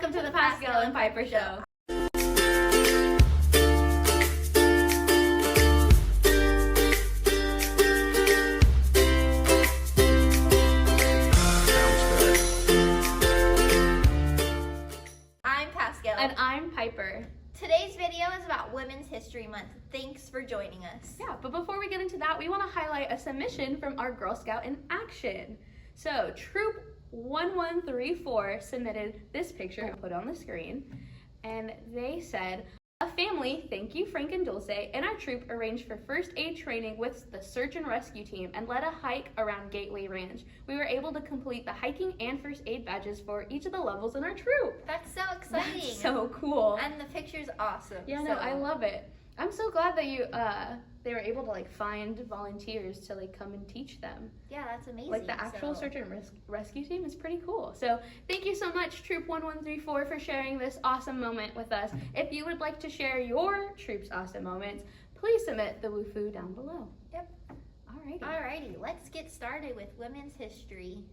welcome to the Pascal and Piper Show. I'm Pascal. And I'm Piper. Today's video is about Women's History Month. Thanks for joining us. Yeah, but before we get into that, we want to highlight a submission from our Girl Scout in action. So, Troop 1134 submitted this picture and put it on the screen, and they said, a family, thank you Frank and Dulce, and our troop arranged for first aid training with the search and rescue team and led a hike around Gateway Ranch. We were able to complete the hiking and first aid badges for each of the levels in our troop. That's so exciting. That's so cool. And the picture's awesome. Yeah, no, I love it. I'm so glad that they were able to find volunteers to come and teach them. Yeah, that's amazing. The actual search and rescue team is pretty cool. So thank you so much, Troop 1134, for sharing this awesome moment with us. If you would like to share your troop's awesome moments, please submit the woohoo down below. Yep. Alrighty, let's get started with Women's History.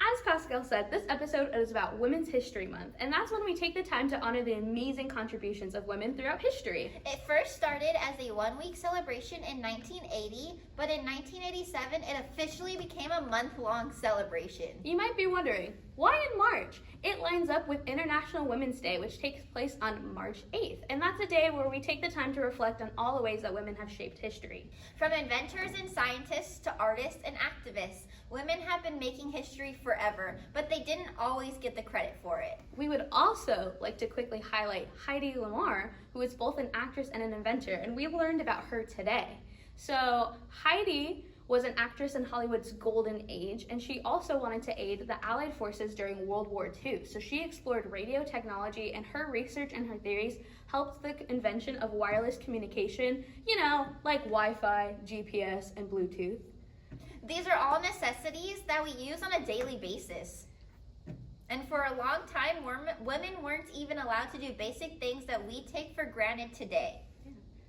As Pascal said, this episode is about Women's History Month, and that's when we take the time to honor the amazing contributions of women throughout history. It first started as a one-week celebration in 1980, but in 1987, it officially became a month-long celebration. You might be wondering, why in March? It lines up with International Women's Day, which takes place on March 8th, and that's a day where we take the time to reflect on all the ways that women have shaped history. From inventors and scientists to artists and activists, women have been making history forever, but they didn't always get the credit for it. We would also like to quickly highlight Heidi Lamar, who is both an actress and an inventor, and we've learned about her today. So Heidi was an actress in Hollywood's golden age, and she also wanted to aid the Allied forces during World War II. So she explored radio technology, and her research and her theories helped the invention of wireless communication, like Wi-Fi, GPS, and Bluetooth. These are all necessities that we use on a daily basis. And for a long time, women weren't even allowed to do basic things that we take for granted today.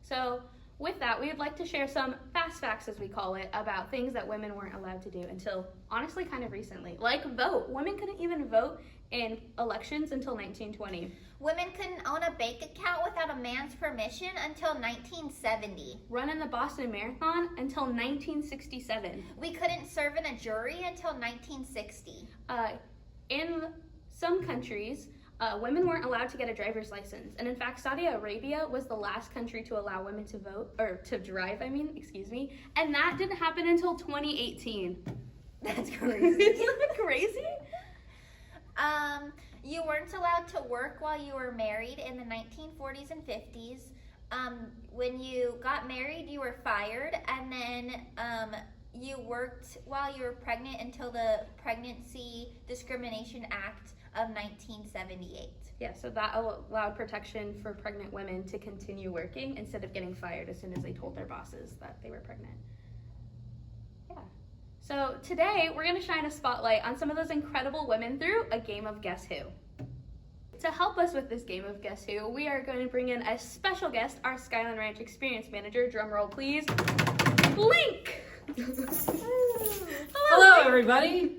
So with that, we would like to share some fast facts, as we call it, about things that women weren't allowed to do until, honestly, kind of recently. Like vote. Women couldn't even vote in elections until 1920. Women couldn't own a bank account without a man's permission until 1970. Run in the Boston Marathon until 1967. We couldn't serve in a jury until 1960. In some countries, women weren't allowed to get a driver's license. And in fact, Saudi Arabia was the last country to allow women to vote, or to drive, and that didn't happen until 2018. That's crazy. Isn't that crazy? You weren't allowed to work while you were married in the 1940s and 50s. When you got married, you were fired, and then you worked while you were pregnant until the Pregnancy Discrimination Act of 1978. Yeah, so that allowed protection for pregnant women to continue working instead of getting fired as soon as they told their bosses that they were pregnant. Yeah. So today, we're going to shine a spotlight on some of those incredible women through a game of Guess Who. To help us with this game of Guess Who, we are going to bring in a special guest, our Skyline Ranch Experience Manager. Drum roll, please. Blink! Hello, everybody.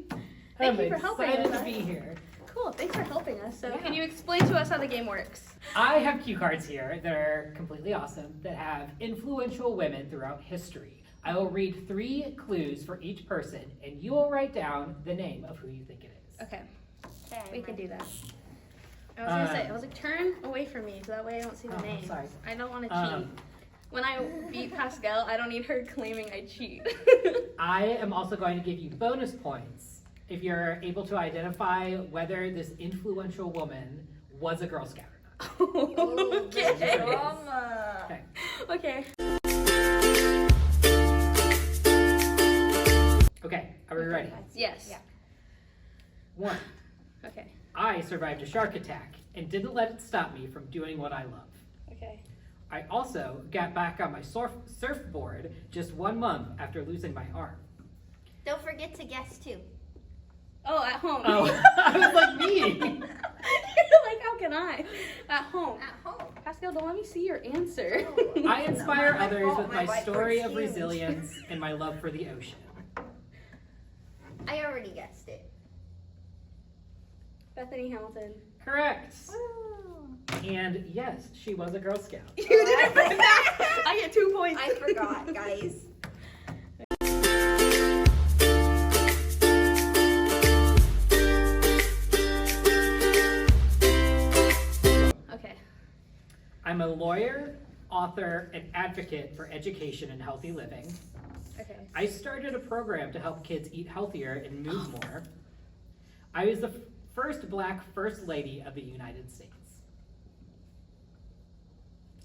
Thank you for helping us. I'm excited to be here. Cool, thanks for helping us. So Yeah. Can you explain to us how the game works? I have cue cards here that are completely awesome that have influential women throughout history. I will read 3 clues for each person, and you will write down the name of who you think it is. Okay, we can do that. I was gonna say, I was like, turn away from me so that way I don't see the name. Sorry. I don't want to cheat. When I beat Pascal, I don't need her claiming I cheat. I am also going to give you bonus points if you're able to identify whether this influential woman was a Girl Scout or not. Okay. Drama. Okay. Okay. Okay, are we ready? Yes. Yeah. 1. Okay. I survived a shark attack and didn't let it stop me from doing what I love. Okay. I also got back on my surfboard just 1 month after losing my arm. Don't forget to guess too. Oh, at home. Oh, I was like me. Like, how can I? At home. At home. Pascal, don't let me see your answer. I inspire My others fault, with my my story of whiteboard's huge. resilience and my love for the ocean. I already guessed it. Bethany Hamilton. Correct. Woo. And yes, she was a Girl Scout. You didn't bring that. I get 2 points. I forgot, guys. Okay. I'm a lawyer, author, and advocate for education and healthy living. Okay. I started a program to help kids eat healthier and move more. I was the first Black First Lady of the United States.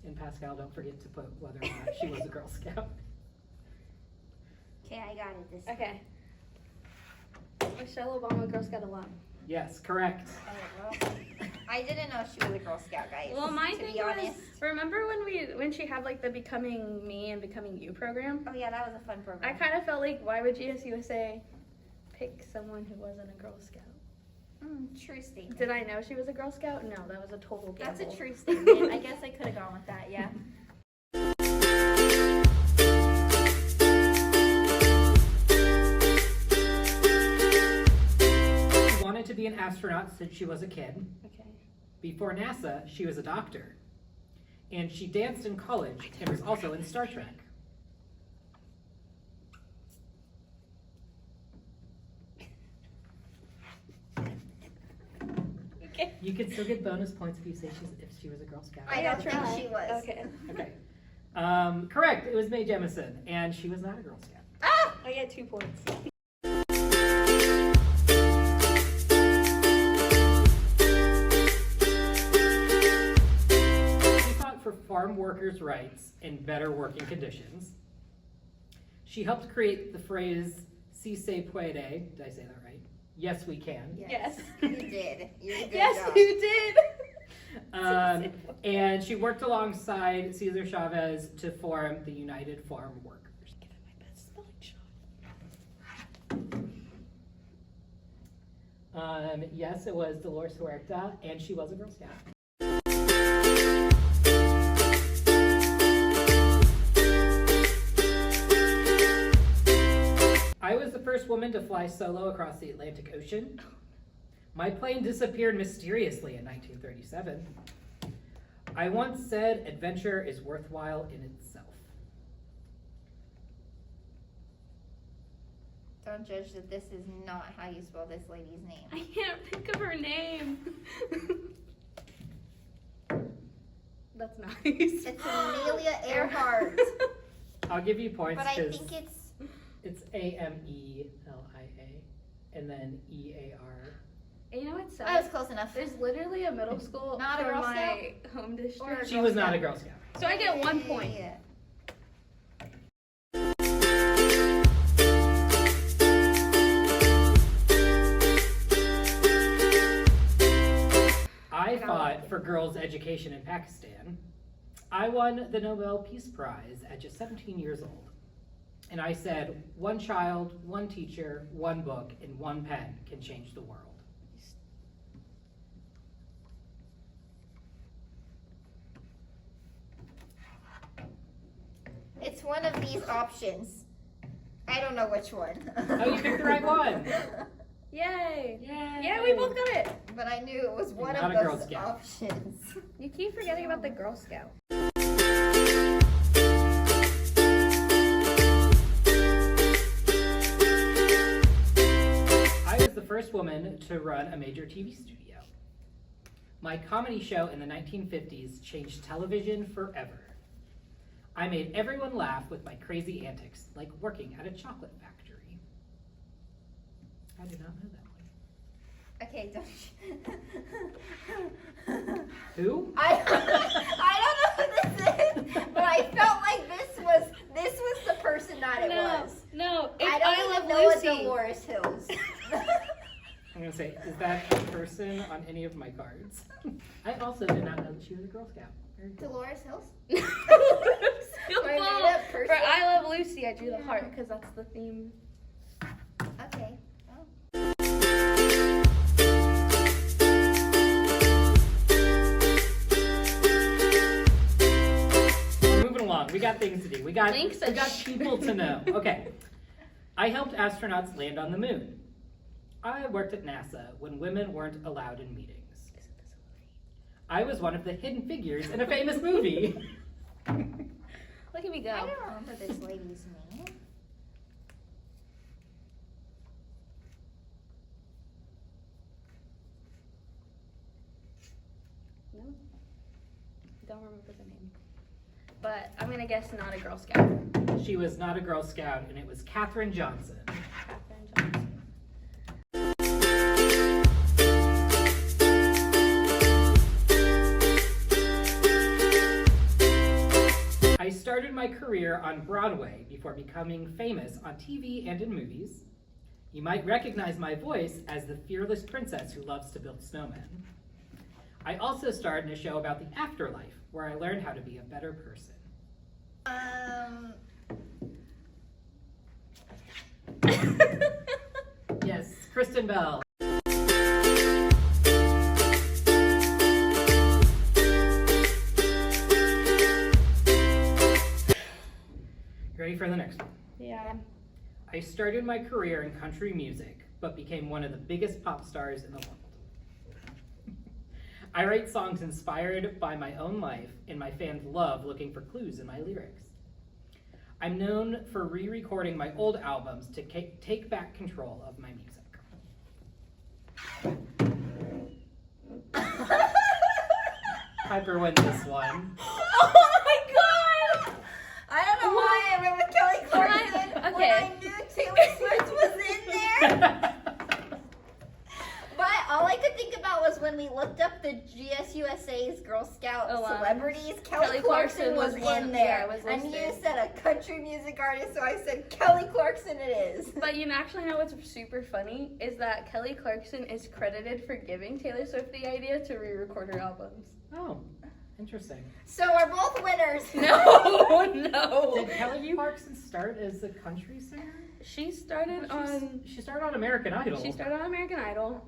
And Pascal, don't forget to put whether or not she was a Girl Scout. Okay, I got it this time. Okay. Michelle Obama, Girl Scout alum. Yes, correct. Oh, well, I didn't know she was a Girl Scout, guys. Well, my to thing be was, honest. remember when she had like the Becoming Me and Becoming You program? Oh yeah, that was a fun I program. kind of felt like, why would GSUSA pick someone who wasn't a Girl Scout? True statement. Did I know she was a Girl Scout? No, that was a total gamble. That's a true statement. I guess I could have gone with that, yeah. She wanted to be an astronaut since she was a kid. Okay. Before NASA, she was a doctor. And she danced in college and was also in Star Trek. Okay. You can still get bonus points if you say if she was a Girl Scout. I don't think try. she was. Okay. Okay. Correct. It was Mae Jemison, and she was not a Girl Scout. Ah! I get 2 points. She fought for farm workers' rights and better working conditions. She helped create the phrase "Si se puede." Did I say that right? Yes, we can. Yes. You did. You did a good Yes, job. you did. And she worked alongside Cesar Chavez to form the United Farm Workers. Give it my best spelling shot. Yes, it was Dolores Huerta, and she was a Girl Scout. I was the first woman to fly solo across the Atlantic Ocean. My plane disappeared mysteriously in 1937. I once said adventure is worthwhile in itself. Don't judge that this is not how you spell this lady's name. I can't think of her name. That's nice. It's Amelia Earhart. I'll give you points But I because think it's Amelia, and then EAR. You know what's that was sad? close enough. There's literally a middle school Not a from Girl my home district. Or a She Girl was not a Scout. Girl Scout. So I get 1 point. Yeah. I fought for girls' education in Pakistan. I won the Nobel Peace Prize at just 17 years old. And I said, one child, one teacher, one book, and one pen can change the world. It's one of these options. I don't know which one. Oh, you picked the right one. Yay! Yay! Yeah, we both got it. But I knew it was one Not of a Girl those Scout. options. You keep forgetting about the Girl Scout. I was the first woman to run a major TV studio. My comedy show in the 1950s changed television forever. I made everyone laugh with my crazy antics, like working at a chocolate factory. I did not know that Okay, don't. one. Who? I don't know who this is, but I felt like this was the person that it was. No, it's I don't even know what Dolores Hills. I'm gonna say, is that a person on any of my cards? I also did not know that she was a Girl Scout. Very cool. Dolores Hills? Still My full. made-up person. For I Love Lucy, I drew the heart because that's the theme. Okay. We're moving along. We got things to do. We got Links people to know. Okay. I helped astronauts land on the moon. I worked at NASA when women weren't allowed in meetings. I was one of the hidden figures in a famous movie. Look at me go. I don't remember this lady's name. No, don't remember the name. But I'm gonna guess not a Girl Scout. She was not a Girl Scout, and it was Katherine Johnson. Katherine Johnson. I started my career on Broadway before becoming famous on TV and in movies. You might recognize my voice as the fearless princess who loves to build snowmen. I also starred in a show about the afterlife, where I learned how to be a better person. Yes, Kristen Bell. Ready for the next one? Yeah. I started my career in country music, but became one of the biggest pop stars in the world. I write songs inspired by my own life, and my fans love looking for clues in my lyrics. I'm known for re-recording my old albums to take back control of my music. Piper wins this one. Oh my god! I don't know why I remember Kelly Clarkson when Okay. I knew Taylor Swift was in there. But all I could think about was when we looked up the GSUSA's Girl Scout celebrities, Kelly Clarkson was in there. And you listed. said a country music artist, so I said Kelly Clarkson it is. But you actually know what's super funny is that Kelly Clarkson is credited for giving Taylor Swift the idea to re-record her albums. Oh, interesting. So we're both winners. No, no. Did Kelly Clarkson start as a country singer? She started on. She started on American Idol. She started on American Idol.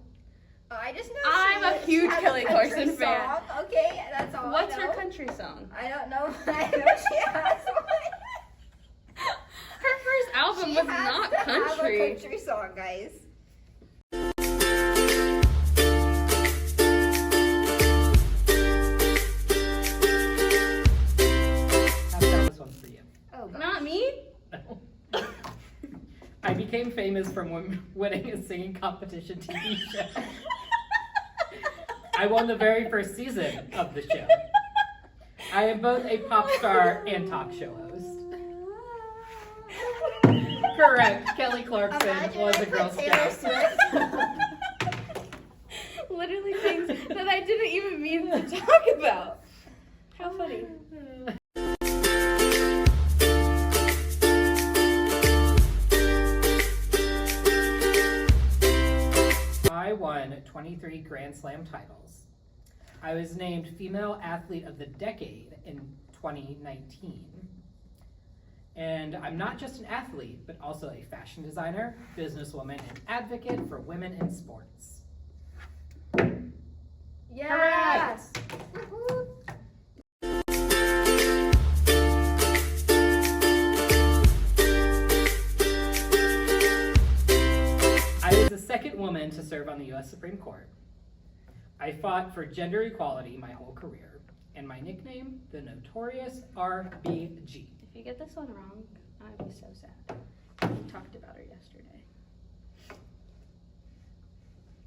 I just know I'm a she huge has Kelly a country Clarkson fan. song. Okay, that's all What's I know. her country song? I don't know. I know she has one. Her first album She was has not to have a country. country song, guys. Pascal, this one's for you. Oh, gosh. Not me? I became famous from winning a singing competition TV show. I won the very first season of the show. I am both a pop star and talk show host. Correct. Kelly Clarkson Imagine was I a Girl put Taylor Scout. Swift. Literally things that I didn't even mean to talk about. How funny. I won 23 Grand Slam titles. I was named Female Athlete of the Decade in 2019. And I'm not just an athlete, but also a fashion designer, businesswoman, and advocate for women in sports. Yes. I was the second woman to serve on the U.S. Supreme Court. I fought for gender equality my whole career, and my nickname, the Notorious RBG. If you get this one wrong, I'd be so sad. We talked about her yesterday.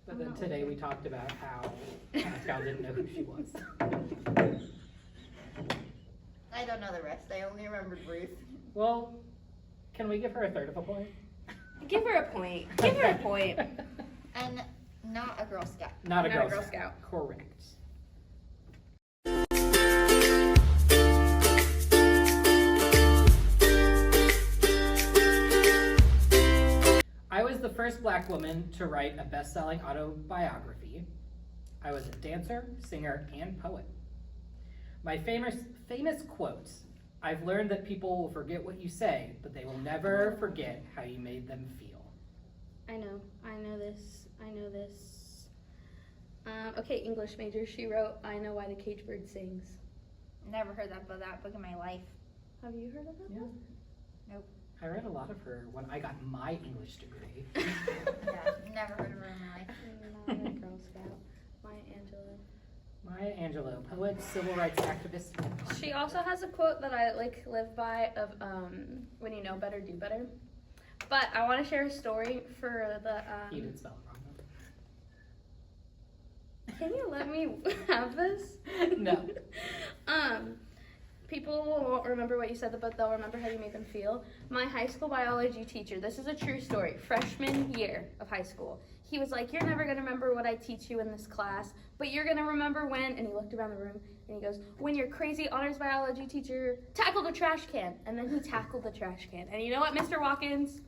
But then today we talked about how Pascal didn't know who she was. I don't know the rest. I only remembered Ruth. Well, can we give her a third of a point? Give her a point. Give her a point. And not a Girl Scout. Not a Not Girl a Girl Scout. Correct. I was the first Black woman to write a best-selling autobiography. I was a dancer, singer, and poet. My famous quote, I've learned that people will forget what you say, but they will never forget how you made them feel. I know this. Okay, English major. She wrote, I know why the cage bird sings. Never heard that book in my life. Have you heard of that? Yeah. Nope. I read a lot of her when I got my English degree. Yeah, never heard of her in my life. Not a Girl Scout. Maya Angelou. Maya Angelou, poet, civil rights activist. She also has a quote that I live by of when you know better, do better. But I want to share a story for the. You did spell it wrong Can you let me have this? though. No. People won't remember what you said, but they'll remember how you made them feel. My high school biology teacher, this is a true story, freshman year of high school. He was like, you're never going to remember what I teach you in this class, but you're going to remember when, and he looked around the room, and he goes, when your crazy honors biology teacher tackled a trash can. And then he tackled the trash can. And you know what, Mr. Watkins?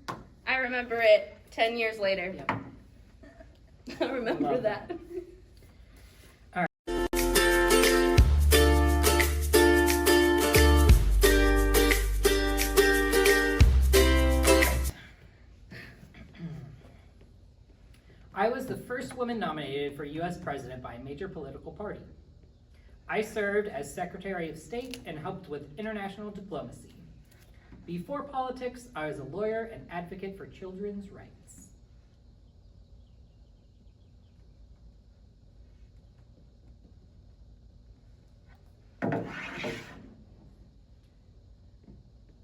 I remember it 10 years later. Yep. I remember Love that. I was the first woman nominated for U.S. president by a major political party. I served as Secretary of State and helped with international diplomacy. Before politics, I was a lawyer and advocate for children's rights.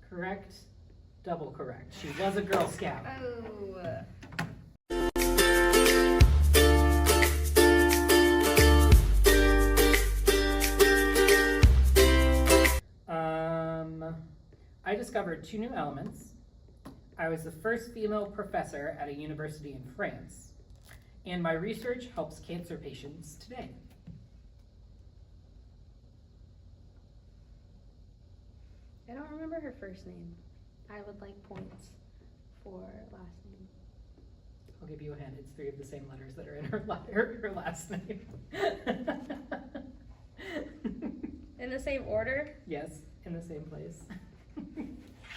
Correct, double correct. She was a Girl Scout. Oh. I discovered 2 new elements. I was the first female professor at a university in France, and my research helps cancer patients today. I don't remember her first name. I would like points for last name. I'll give you a hint. It's 3 of the same letters that are in her last name. In the same order? Yes, in the same place.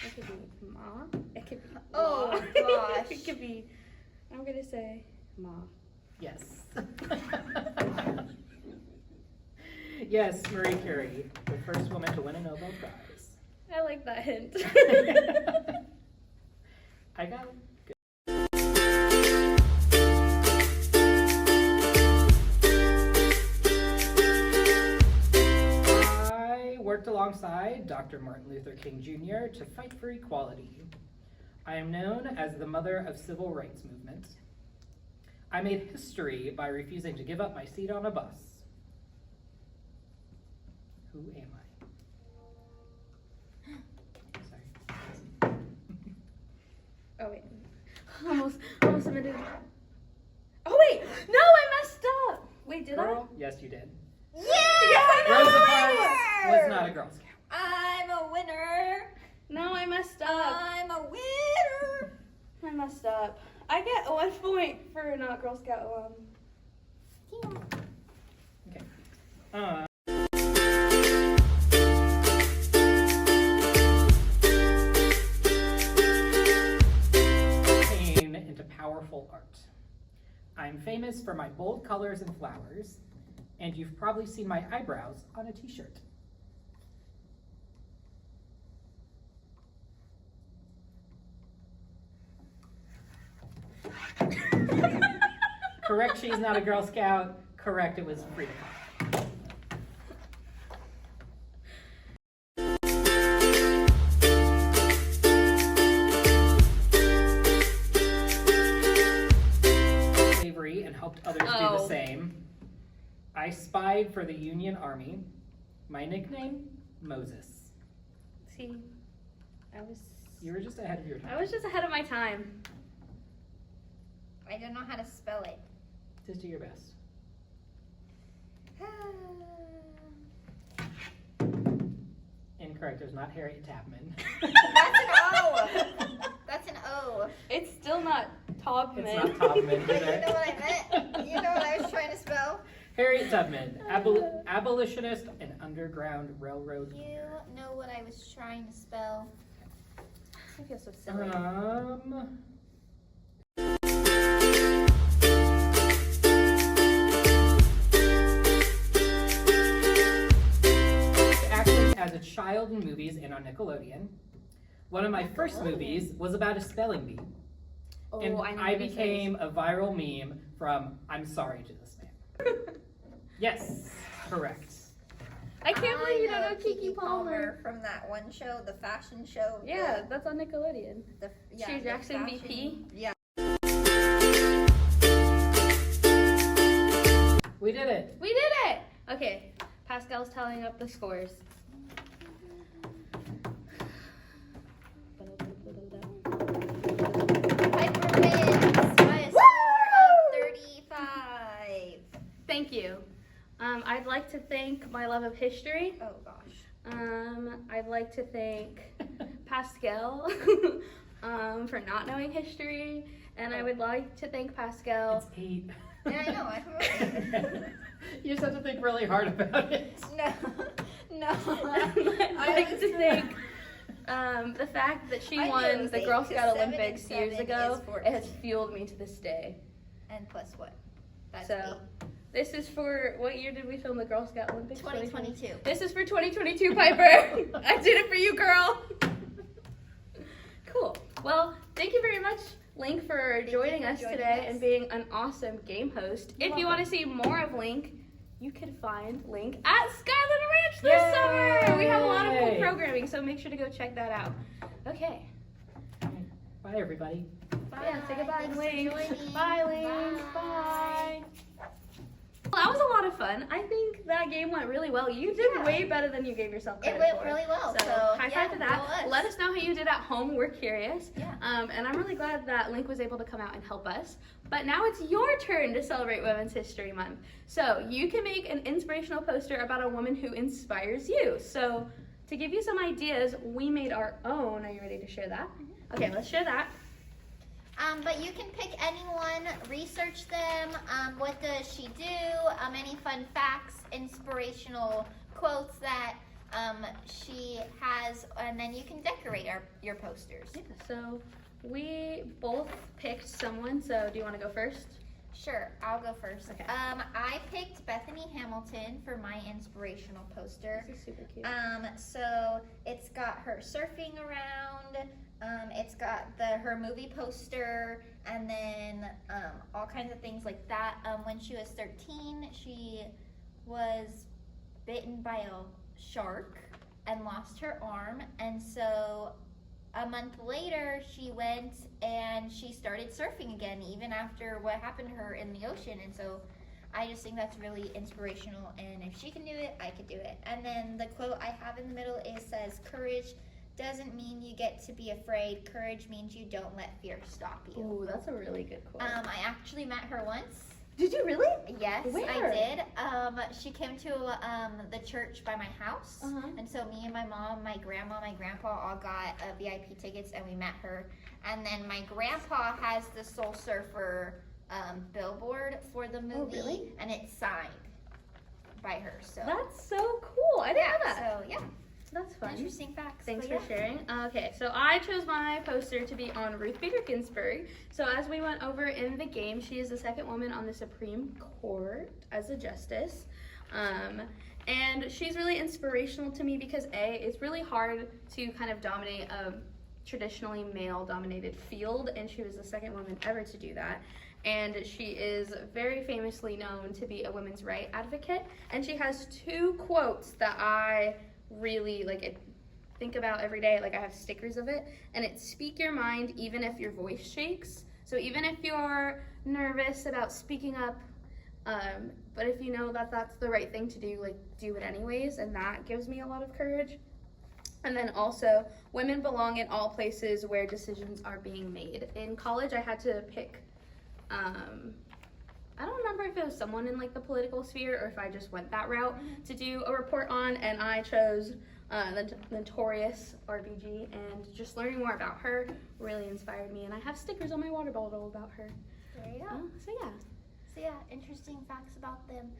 It could be Ma. It could be Oh, Ma. gosh. It could be, I'm gonna say Ma. Yes. Yes, Marie Curie, the first woman to win a Nobel Prize. I like that hint. I got it. I worked alongside Dr. Martin Luther King Jr. to fight for equality. I am known as the mother of civil rights movement. I made history by refusing to give up my seat on a bus. Who am I? Sorry. Oh wait. Almost submitted. Oh wait! No, I messed up! Wait, did Girl? Yes, you did. Yeah! Rosa Parks was not a Girl Scout. I'm a winner. No, I messed up. I'm a winner. I messed up. I get 1 point for not Girl Scout alum. Okay. Into powerful art. I'm famous for my bold colors and flowers, and you've probably seen my eyebrows on a t-shirt. Correct, she's not a Girl Scout. Correct, it was Frida Kahlo. And helped others do the same. I spied for the Union Army. My nickname, Moses. See, You were just ahead of your time. I was just ahead of my time. I don't know how to spell it. Just do your best. Incorrect, there's not Harriet Tubman. That's an O. That's an O. It's still not Tubman. It's not Tubman You know either. what I meant? You know what I was trying to spell? Harriet Tubman, abolitionist and Underground Railroad. You know what I was trying to spell? I feel so silly. Acted as a child in movies and on Nickelodeon. One of my first movies was about a spelling bee. Oh, And know I what this is. became a viral meme from I'm sorry to this man. Yes, correct. I can't believe you don't know Kiki Palmer. from that one show, the fashion show. Yeah, that's on Nickelodeon. Yeah, Sheer the Jackson fashion- VP. Yeah. We did it. We did it! Okay, Pascal's tallying up the scores. Piper wins by a score of 35. Thank you. I'd like to thank my love of history. Oh gosh. I'd like to thank Pascal for not knowing history. And I would like to thank Pascal. It's 8. Yeah, I know. I You just have to think really hard about it. No. I'd like to thank the fact that she I won knew the it Girl was eight, Scout 'cause 7 Olympics and years 7 ago. is 14. It has fueled me to this day. And plus what? That's So, this is for, what year did we film the Girl Scout Olympics? 2022. This is for 2022, Piper. I did it for you, girl. Cool. Well, thank you very much, Link, for joining us today and being an awesome game host. If you want to see more of Link, you can find Link at Skyland Ranch this summer. We have a lot of cool Yay. programming, so make sure to go check that out. Okay. Bye, everybody. Yeah, say goodbye, Thanks for Link. joining. Bye, Link. Bye. Well, that was a lot of fun. I think that game went really well. You did Yeah. way better than you gave yourself It credit went for. really well. So, So, high yeah, five to that. go us. Let us know how you did at home. We're curious. Yeah. And I'm really glad that Link was able to come out and help us. But now it's your turn to celebrate Women's History Month. So you can make an inspirational poster about a woman who inspires you. So to give you some ideas, we made our own. Are you ready to share that? Okay, let's share that. But you can pick anyone, research them. What does she do? Any fun facts, inspirational quotes that she has, and then you can decorate your posters. Yeah, so we both picked someone. So do you want to go first? Sure, I'll go first. Okay. I picked Bethany Hamilton for my inspirational poster. This is super cute. So it's got her surfing around. It's got her movie poster, and then all kinds of things like that. When she was 13, she was bitten by a shark and lost her arm, and so a month later she went and she started surfing again, even after what happened to her in the ocean. And so I just think that's really inspirational, and if she can do it, I could do it. And then the quote I have in the middle says, "Courage doesn't mean you get to be afraid. Courage means you don't let fear stop you." Ooh, that's a really good quote. I actually met her once. Did you really? Yes, Where? I did. She came to the church by my house, and so me and my mom, my grandma, my grandpa all got VIP tickets, and we met her. And then my grandpa has the Soul Surfer billboard for the movie, really? and it's signed by her. So That's so cool. I didn't know that. So yeah, That's fun. interesting facts. Thanks but for yeah. sharing. Okay, so I chose my poster to be on Ruth Bader Ginsburg. So as we went over in the game, she is the second woman on the Supreme Court as a justice. And she's really inspirational to me because A, it's really hard to kind of dominate a traditionally male-dominated field, and she was the second woman ever to do that. And she is very famously known to be a women's right advocate. And she has two quotes that I really think about every day. Like, I have stickers of it, and it's "Speak your mind even if your voice shakes." So even if you're nervous about speaking up, but if you know that that's the right thing to do, do it anyways, and that gives me a lot of courage. And then also, women belong in all places where decisions are being made. In college, I had to pick, I don't remember if it was someone in the political sphere or if I just went that route to do a report on, and I chose the notorious RBG, and just learning more about her really inspired me, and I have stickers on my water bottle about her. There you go. So yeah. So yeah, interesting facts about them.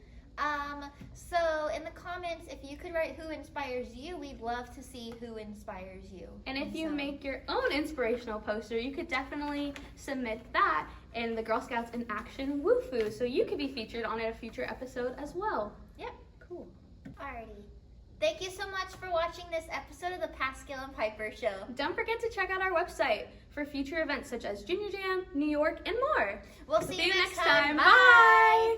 So in the comments, if you could write who inspires you, we'd love to see who inspires you. And if you so- make your own inspirational poster, you could definitely submit that in the Girl Scouts in Action Woofu, so you could be featured on a future episode as well. Yep. Cool. Alrighty. Thank you so much for watching this episode of the Pascal and Piper Show. Don't forget to check out our website for future events such as Junior Jam, New York, and more. We'll see you next time. time. Bye.